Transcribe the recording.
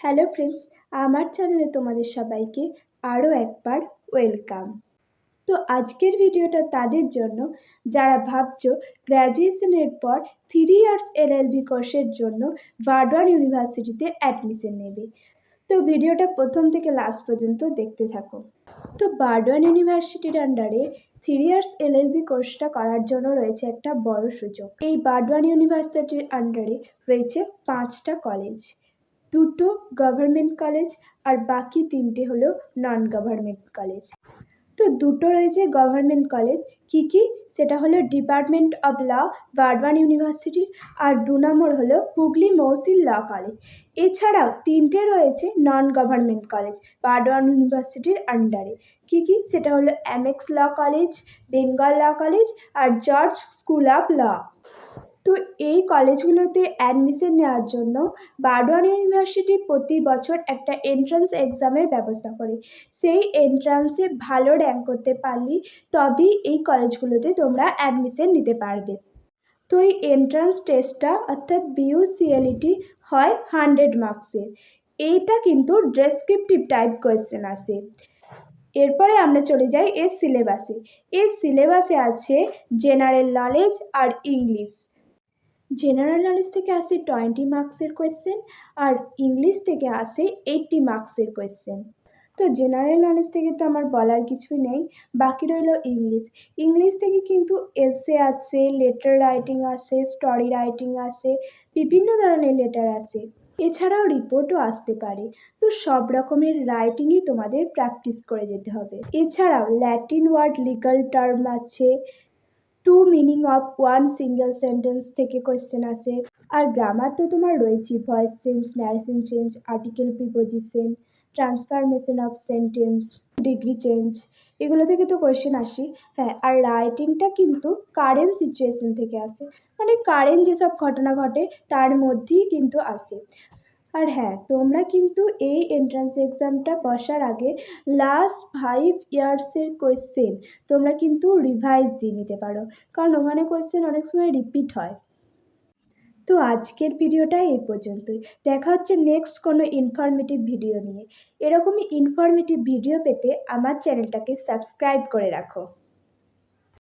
Hello friends, আমার চ্যানেলে তোমাদের সবাইকে আরও একবার ওয়েলকাম। তো আজকের ভিডিওটা তাদের জন্য যারা ভাবছো গ্র্যাজুয়েশনের পর 3 ইয়ার্স এলএলবি কোর্সের জন্য বার্ডওয়ান ইউনিভার্সিটিতে অ্যাডমিশন নেবে। তো ভিডিওটা প্রথম থেকে লাস্ট পর্যন্ত দেখতে থাকো। তো বার্ডওয়ান ইউনিভার্সিটির আন্ডারে 3 ইয়ার্স এলএলবি কোর্সটা করার জন্য রয়েছে একটা বড় সুযোগ। এই বার্ডওয়ান ইউনিভার্সিটির আন্ডারে রয়েছে 5টা কলেজ, 2টো গভর্নমেন্ট কলেজ আর বাকি 3টে হলো নন গভর্নমেন্ট কলেজ। তো 2টো রয়েছে গভর্নমেন্ট কলেজ, কী সেটা হলো ডিপার্টমেন্ট অফ ল বার্ডওয়ান ইউনিভার্সিটির, আর 2 নম্বর হলো হুগলি মহসিন ল কলেজ। এছাড়াও 3টে রয়েছে নন গভর্নমেন্ট কলেজ বার্ডওয়ান ইউনিভার্সিটির আন্ডারে, কী সেটা হলো MX law college, Bengal law college আর জর্জ স্কুল অফ ল। তো এই কলেজগুলোতে অ্যাডমিশন নেওয়ার জন্য বার্ডওয়ান ইউনিভার্সিটি প্রতি বছর একটা এন্ট্রান্স এক্সামের ব্যবস্থা করে। সেই এন্ট্রান্সে ভালো র্যাঙ্ক করতে পারলেই তবেই এই কলেজগুলোতে তোমরা অ্যাডমিশন নিতে পারবে। তো এই এন্ট্রান্স টেস্টটা অর্থাৎ বিইউসিএলইটি হয় 100 মার্কসের। এইটা কিন্তু ডেসক্রিপটিভ টাইপ কোয়েশ্চেন আসে। এরপরে আমরা চলে যাই এর সিলেবাসে। এর সিলেবাসে আছে জেনারেল নলেজ আর ইংলিশ। জেনারেল নলেজ থেকে আসে 20 মার্কসের কোয়েশ্চেন আর ইংলিশ থেকে আসে 80 মার্কসের কোয়েশ্চেন। তো জেনারেল নলেজ থেকে তো আমার বলার কিছুই নেই, বাকি রইল ইংলিশ। ইংলিশ থেকে কিন্তু এসে আছে, লেটার রাইটিং আসে, স্টোরি রাইটিং আসে, বিভিন্ন ধরনের লেটার আসে। এছাড়াও রিপোর্টও আসতে পারে। তো সব রকমের রাইটিংই তোমাদের প্র্যাকটিস করে যেতে হবে। এছাড়াও ল্যাটিন ওয়ার্ড লিগাল টার্ম আছে, 2 মিনিং অফ 1 সিঙ্গেল সেন্টেন্স থেকে কোয়েশ্চেন আসে। আর গ্রামার তো তোমার রয়েছে, voice change, narration change, article preposition, transformation of sentence, degree change, এগুলো থেকে তো কোয়েশ্চেন আসে। হ্যাঁ, আর রাইটিংটা কিন্তু কারেন্ট সিচুয়েশন থেকে আসে, মানে কারেন্ট যেসব ঘটনা ঘটে তার মধ্যেই কিন্তু আসে। আর হ্যাঁ, তোমরা কিন্তু এই এন্ট্রান্স এক্সামটা বসার আগে লাস্ট 5 ইয়ার্সের কোয়েশ্চেন তোমরা কিন্তু রিভাইজ দিয়ে নিতে পারো, কারণ ওখানে কোয়েশ্চেন অনেক সময় রিপিট হয়। তো আজকের ভিডিওটা এই পর্যন্তই। দেখা হচ্ছে নেক্সট কোনো ইনফরমেটিভ ভিডিও নিয়ে। এরকমই ইনফরমেটিভ ভিডিও পেতে আমার চ্যানেলটাকে সাবস্ক্রাইব করে রাখো।